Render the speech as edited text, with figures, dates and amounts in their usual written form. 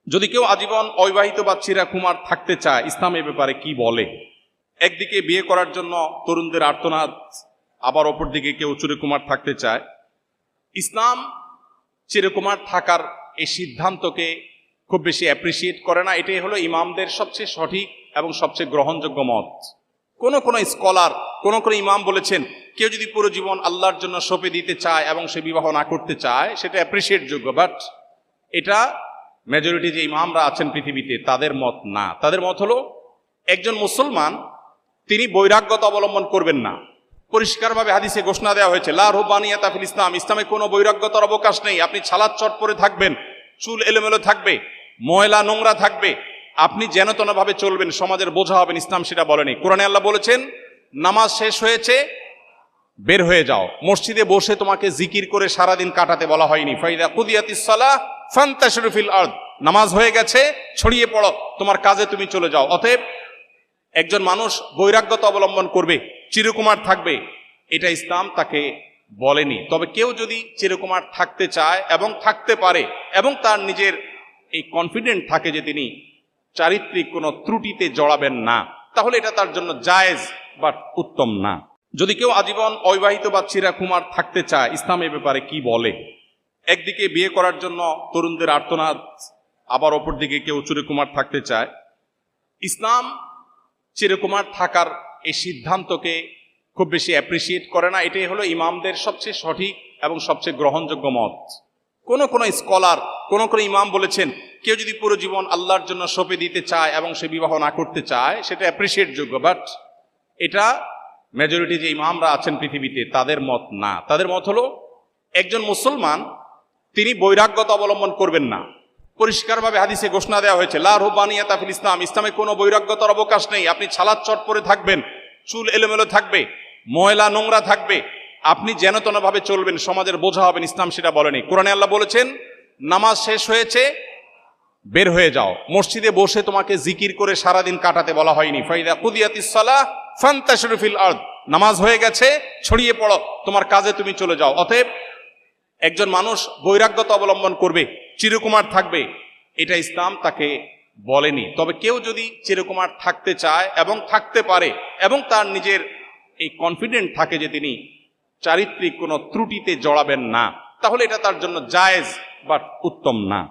যদি কেউ আজীবন অবিবাহিত বা চিরাকুমার থাকতে চায়, ইসলাম এ ব্যাপারে কি বলে? একদিকে বিয়ে করার জন্য তরুণদের আর্তনাদ, আবার অপরদিকে কেউ চিরকুমার থাকতে চায়। ইসলাম চিরকুমার থাকার এই সিদ্ধান্তকে খুব বেশি অ্যাপ্রিসিয়েট করে না। এটাই হলো ইমামদের সবচেয়ে সঠিক এবং সবচেয়ে গ্রহণযোগ্য মত। কোন স্কলার, কোন ইমাম বলেছেন কেউ যদি পুরো জীবন আল্লাহর জন্য সঁপে দিতে চায় এবং সে বিবাহ না করতে চায়, সেটা অ্যাপ্রিসিয়েট যোগ্য। বাট এটা মেজরিটি যে ইমামরা আছেন পৃথিবীতে তাদের মত না। তাদের মত হলো একজন মুসলমান তিনি বৈরাগ্যতা অবলম্বন করবেন না। পরিষ্কারভাবে হাদিসে ঘোষণা দেওয়া হয়েছে, লা রুহবানিয়াতা ফিল ইসলাম, ইসলামে কোনো বৈরাগ্যতার অবকাশ নেই। আপনি ছালাত চট পরে থাকবেন, চুল এলোমেলো থাকবে, ময়লা নোংরা থাকবে, আপনি যেন তেনভাবে চলবেন, সমাজের বোঝা হবেন, ইসলাম সেটা বলেনি। কোরআনে আল্লাহ বলেছেন নামাজ শেষ হয়েছে বের হয়ে যাও, মসজিদে বসে তোমাকে জিকির করে সারাদিন কাটাতে বলা হয়নি। ফাইদা কুদিয়াতিস সালাহ ফান্তাশিরু ফিল আরদ, নামাজ হয়ে গেছে ছড়িয়ে পড়ো, তোমার কাজে তুমি চলে যাও। অতএব একজন মানুষ বৈরাগ্যতা অবলম্বন করবে, চিরকুমার থাকবে, এটা ইসলাম তাকে বলেনি। তবে কেউ যদি চিরকুমার থাকতে চায় এবং থাকতে পারে এবং তার নিজের এই কনফিডেন্ট থাকে যে তিনি চারিত্রিক কোনো ত্রুটিতে জড়াবেন না, তাহলে এটা তার জন্য জায়েজ বাট উত্তম না। যদি কেউ আজীবন অবিবাহিত বা চিরাকুমার থাকতে চায়, ইসলাম এ ব্যাপারে কি বলে? একদিকে বিয়ে করার জন্য তরুণদের আর্তনাদ, আবার অপরদিকে কেউ চিরকুমার থাকতে চায়। ইসলাম চিরকুমার থাকার এই সিদ্ধান্তকে খুব বেশি অ্যাপ্রিসিয়েট করে না। এটাই হলো ইমামদের সবচেয়ে সঠিক এবং সবচেয়ে গ্রহণযোগ্য মত। কোন স্কলার, কোন ইমাম বলেছেন কেউ যদি পুরো জীবন আল্লাহর জন্য সঁপে দিতে চায় এবং সে বিবাহ না করতে চায়, সেটা অ্যাপ্রিসিয়েট যোগ্য। বাট এটা মেজরিটি যে ইমামরা আছেন পৃথিবীতে তাদের মত না। তাদের মত হলো একজন মুসলমান তিনি বৈরাগ্যতা অবলম্বন করবেন না। পরিষ্কারভাবে হাদিসে ঘোষণা দেওয়া হয়েছে, লা রুহবানিয়াতা ফিল ইসলাম, ইসলামে কোনো বৈরাগ্যতার অবকাশ নেই। আপনি ছালাত চট পরে থাকবেন, চুল এলোমেলো থাকবে, ময়লা নোংরা থাকবে, আপনি যেন তেনভাবে চলবেন, সমাজের বোঝা হবেন, ইসলাম সেটা বলেনি। কোরআনে আল্লাহ বলেছেন নামাজ শেষ হয়েছে বের হয়ে যাও, মসজিদে বসে তোমাকে জিকির করে সারাদিন কাটাতে বলা হয়নি। ফাইদা কুদিয়াতিস সালাহ ফান্তাশিরু ফিল আরদ, নামাজ হয়ে গেছে ছড়িয়ে পড়ো, তোমার কাজে তুমি চলে যাও। অতএব একজন মানুষ বৈরাগ্যতা অবলম্বন করবে, চিরকুমার থাকবে, এটা ইসলাম তাকে বলেনি। তবে কেউ যদি চিরকুমার থাকতে চায় এবং থাকতে পারে এবং তার নিজের এই কনফিডেন্ট থাকে যে তিনি চারিত্রিক কোনো ত্রুটিতে জড়াবেন না, তাহলে এটা তার জন্য জায়েজ বাট উত্তম না।